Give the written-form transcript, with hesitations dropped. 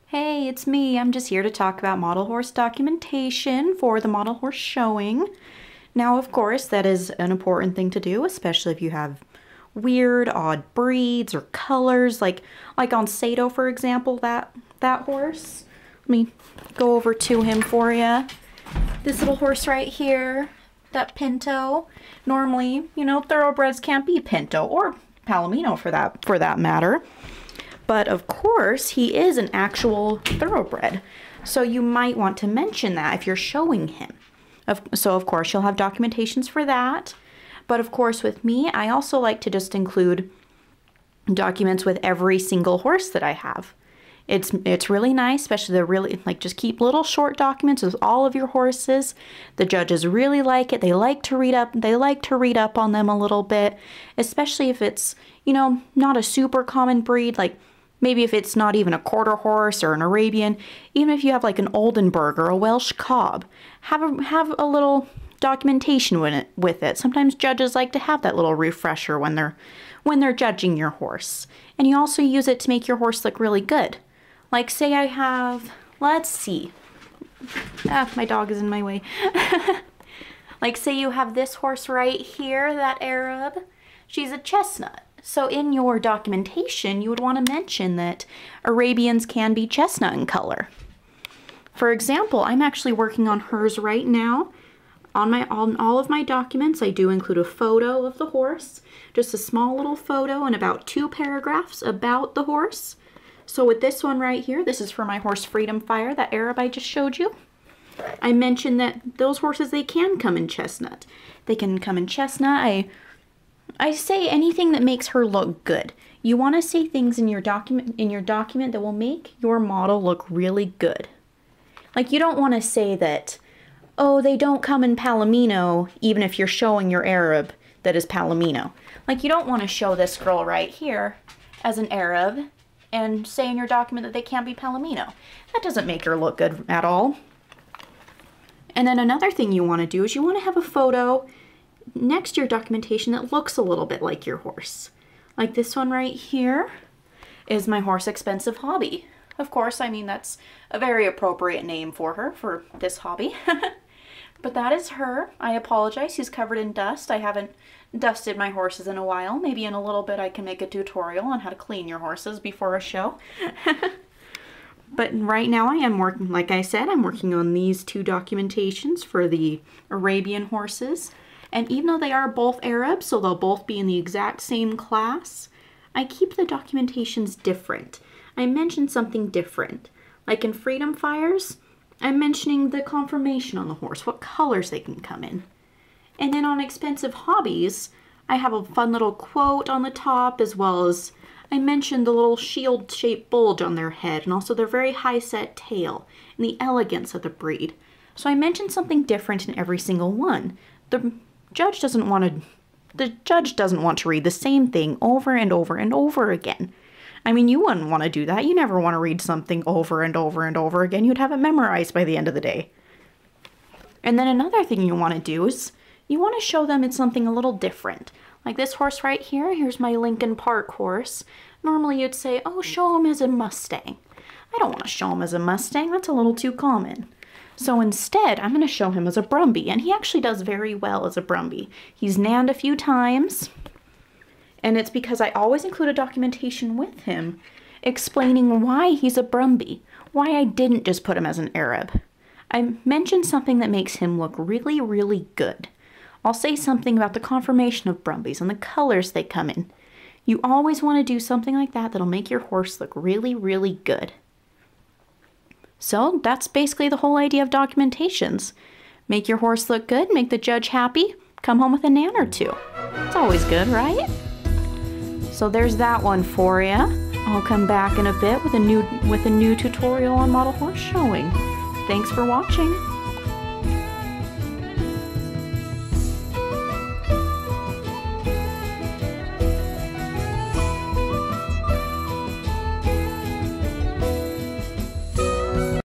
Hey, it's me. I'm just here to talk about model horse documentation for the model horse showing. Now, of course, that is an important thing to do, especially if you have weird, odd breeds or colors, like on Sato, for example, that horse. Let me go over to him for you. This little horse right here, that Pinto. Normally, you know, thoroughbreds can't be Pinto or Palomino for that matter. But of course, he is an actual thoroughbred. So you might want to mention that if you're showing him. So of course, you'll have documentations for that. But of course, with me, I also like to just include documents with every single horse that I have. It's really nice, especially just keep little short documents with all of your horses. The judges really like it. They like to read up on them a little bit, especially if it's, you know, not a super common breed, like maybe if it's not even a quarter horse or an Arabian. Even if you have like an Oldenburg or a Welsh Cob, have a little documentation with it. Sometimes judges like to have that little refresher when they're judging your horse. And you also use it to make your horse look really good. Like say I have, let's see. My dog is in my way. Like say you have this horse right here, that Arab. She's a chestnut. So in your documentation, you would want to mention that Arabians can be chestnut in color. For example, I'm actually working on hers right now. On all of my documents, I do include a photo of the horse, just a small little photo and about 2 paragraphs about the horse. So with this one right here, this is for my horse Freedom Fire, that Arab I just showed you. I mentioned that those horses, they can come in chestnut. They can come in chestnut. I say anything that makes her look good. You want to say things in your document that will make your model look really good. Like you don't want to say that, oh, they don't come in Palomino, even if you're showing your Arab that is Palomino. Like you don't want to show this girl right here as an Arab and say in your document that they can't be Palomino. That doesn't make her look good at all. And then another thing you want to do is you want to have a photo next to your documentation that looks a little bit like your horse. Like this one right here is my horse Expensive Hobby. Of course, I mean, that's a very appropriate name for her, for this hobby. But that is her. I apologize, she's covered in dust. I haven't dusted my horses in a while. Maybe in a little bit I can make a tutorial on how to clean your horses before a show. But right now I am working, like I said, I'm working on these 2 documentations for the Arabian horses. And even though they are both Arabs, so they'll both be in the exact same class, I keep the documentations different. I mention something different. Like in Freedom Fires, I'm mentioning the conformation on the horse, what colors they can come in. And then on Expensive Hobbies, I have a fun little quote on the top, as well as I mentioned the little shield-shaped bulge on their head, and also their very high-set tail, and the elegance of the breed. So I mentioned something different in every single one. The judge doesn't want to read the same thing over and over and over again. I mean, you wouldn't want to do that. You never want to read something over and over and over again. You'd have it memorized by the end of the day. And then another thing you want to do is you want to show them it's something a little different. Like this horse right here, here's my Lincoln Park horse. Normally you'd say, oh, show him as a Mustang. I don't want to show him as a Mustang. That's a little too common. So instead, I'm going to show him as a Brumby, and he actually does very well as a Brumby. He's nanned a few times, and it's because I always include a documentation with him explaining why he's a Brumby, why I didn't just put him as an Arab. I mentioned something that makes him look really, really good. I'll say something about the conformation of Brumbies and the colors they come in. You always want to do something like that that'll make your horse look really, really good. So that's basically the whole idea of documentations. Make your horse look good, make the judge happy, come home with a nan or 2. It's always good, right? So there's that one for you. I'll come back in a bit with a new tutorial on model horse showing. Thanks for watching.